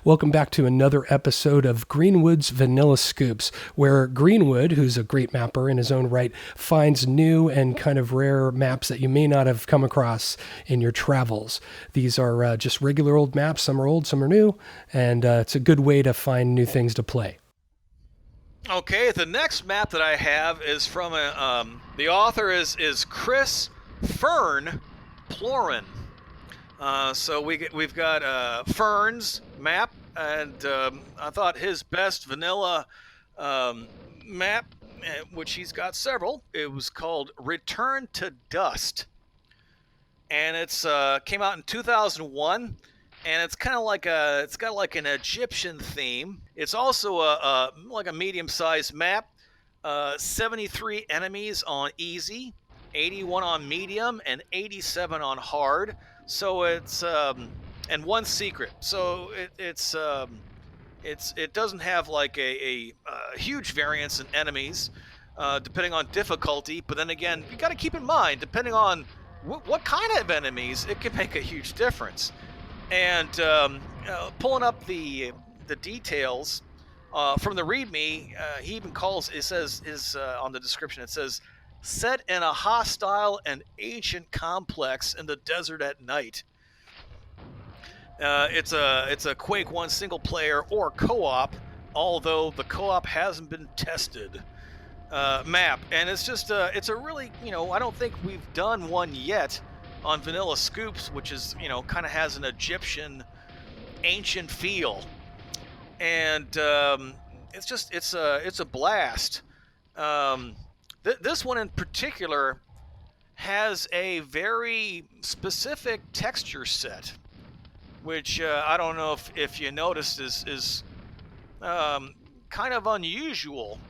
Welcome back to another episode of Greenwood's Vanilla Scoops, where Greenwood, who's a great mapper in his own right, finds new and kind of rare maps that you may not have come across in your travels. These are just regular old maps. Some are old, some are new, and it's a good way to find new things to play. Okay, the next map that I have is from the author is Chris Fern Plorin. So we've got Fern's map, and I thought his best vanilla map, which he's got several, it was called Return to Dust, and it's came out in 2001, and it's kind of like it's got like an Egyptian theme. It's also like a medium-sized map. 73 enemies on easy, 81 on medium, and 87 on hard. So it's and one secret. So it doesn't have like a huge variance in enemies, depending on difficulty. But then again, you got to keep in mind, depending on what kind of enemies, it can make a huge difference. And pulling up the details from the README, he even says on the description, it says, set in a hostile and ancient complex in the desert at night. It's a Quake 1 single player or co-op, although the co-op hasn't been tested, map. And it's just it's a really, I don't think we've done one yet on Vanilla Scoops, which is, kind of has an Egyptian ancient feel. And it's a blast. This one in particular has a very specific texture set, which I don't know if you noticed is kind of unusual.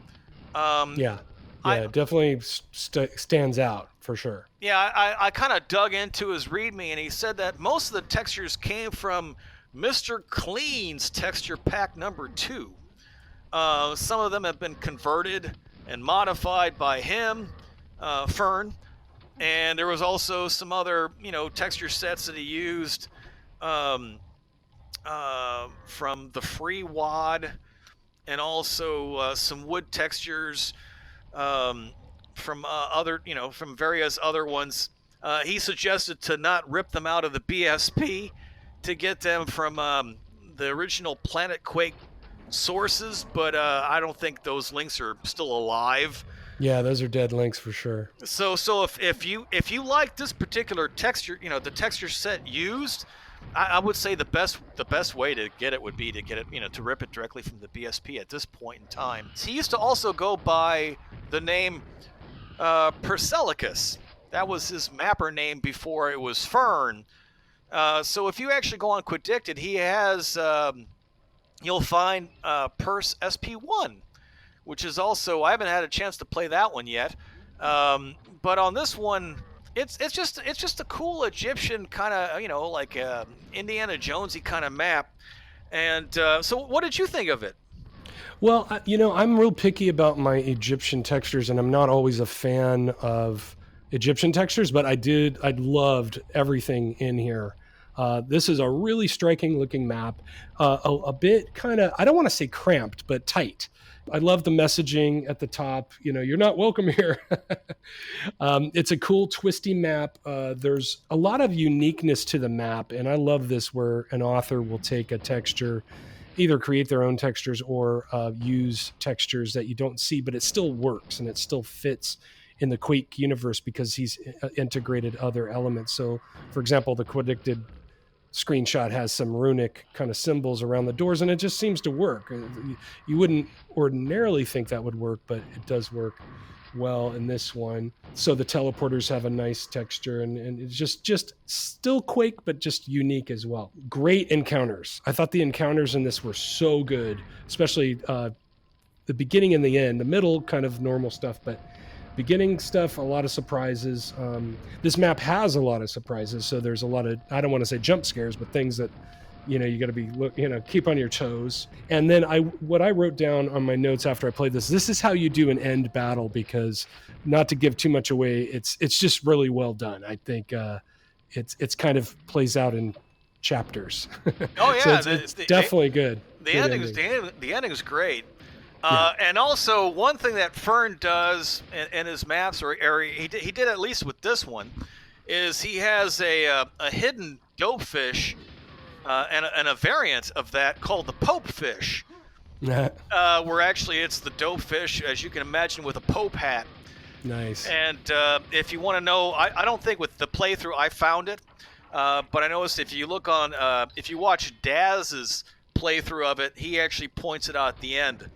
Definitely stands out for sure. Yeah, I kind of dug into his README, and he said that most of the textures came from Mr. Clean's texture pack number 2. Some of them have been converted and modified by him, Fern, and there was also some other, texture sets that he used from the Free Wad, and also some wood textures from from various other ones. He suggested to not rip them out of the BSP, to get them from the original Planet Quake sources, but I don't think those links are still alive. Yeah, those are dead links for sure. So if you like this particular texture, the texture set used, I would say the best way to get it would be to get it, to rip it directly from the BSP at this point in time. He used to also go by the name Perselicus. That was his mapper name before it was Fern. So if you actually go on Quadicted, he has you'll find Purse SP1, which is also, I haven't had a chance to play that one yet, but on this one, it's just a cool Egyptian kind of, like Indiana Jonesy kind of map. And so what did you think of it? Well, I'm real picky about my Egyptian textures, and I'm not always a fan of Egyptian textures, but I loved everything in here. This is a really striking looking map, a bit kind of, I don't want to say cramped, but tight. I love the messaging at the top. You're not welcome here. It's a cool twisty map. There's a lot of uniqueness to the map, and I love this where an author will take a texture, either create their own textures or use textures that you don't see, but it still works and it still fits in the Quake universe because he's integrated other elements. So, for example, the Quadicted screenshot has some runic kind of symbols around the doors, and it just seems to work. You wouldn't ordinarily think that would work, but it does work well in this one. So the teleporters have a nice texture, and it's just still Quake, but just unique as well. Great encounters. I thought the encounters in this were so good, especially the beginning and the end. The middle, kind of normal stuff, but beginning stuff, a lot of surprises. This map has a lot of surprises, so there's a lot of, I don't want to say jump scares, but things that you got to be keep on your toes. And then what I wrote down on my notes after I played this is how you do an end battle, because not to give too much away, it's just really well done. I think it's kind of plays out in chapters. Oh So yeah, it's definitely good. the Good ending is ending. the ending is great. Yeah. And also one thing that Fern does in his maps, or he did at least with this one, is he has a hidden dope fish and a variant of that called the Pope fish, where actually it's the dope fish, as you can imagine, with a Pope hat. Nice. And if you want to know, I don't think with the playthrough I found it, but I noticed if you look on, if you watch Daz's playthrough of it, he actually points it out at the end.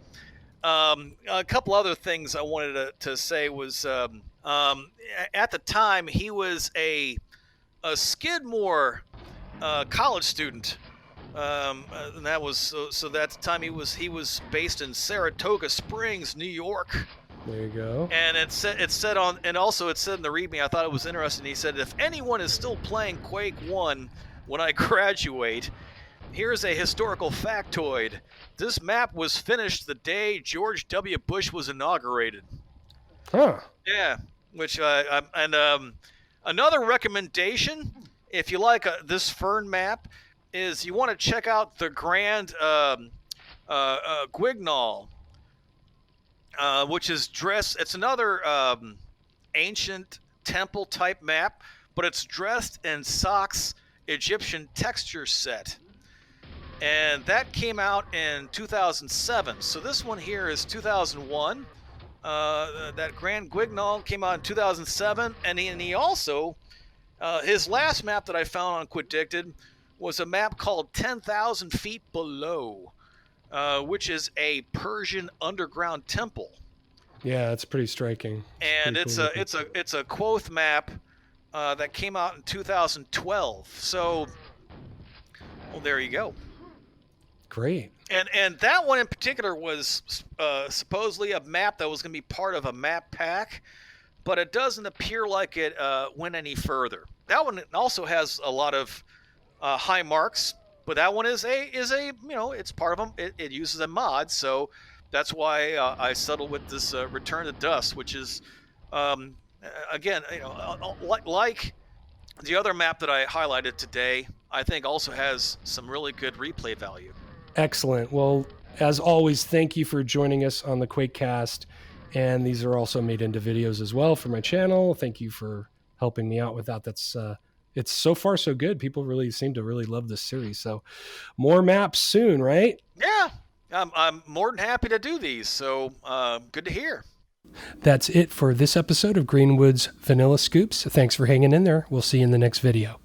A couple other things I wanted to say was at the time he was a Skidmore college student. And that was so that time he was based in Saratoga Springs, New York. There you go. And it said on, and also it said in the readme, I thought it was interesting. He said, if anyone is still playing Quake 1 when I graduate, here's a historical factoid. This map was finished the day George W. Bush was inaugurated. Huh. Yeah, which another recommendation, if you like this Fern map, is you want to check out the Grand Guignol. Which is dressed. It's another ancient temple type map, but it's dressed in Sock's Egyptian texture set, and that came out in 2007. So this one here is 2001. That Grand Guignol came out in 2007, and he also his last map that I found on Quidicted was a map called 10,000 Feet Below. Which is a Persian underground temple. Yeah, it's pretty striking. And it's a Quoth map that came out in 2012. So, well, there you go. Great. And that one in particular was supposedly a map that was going to be part of a map pack, but it doesn't appear like it went any further. That one also has a lot of high marks. But that one is a it's part of them. It uses a mod, so that's why I settled with this Return to Dust, which is again like the other map that I highlighted today. I think also has some really good replay value. Excellent. Well, as always, thank you for joining us on the Quakecast, and these are also made into videos as well for my channel. Thank you for helping me out with that. That's it's so far so good. People really seem to really love this series. So more maps soon, right? Yeah, I'm more than happy to do these. So good to hear. That's it for this episode of Greenwood's Vanilla Scoops. Thanks for hanging in there. We'll see you in the next video.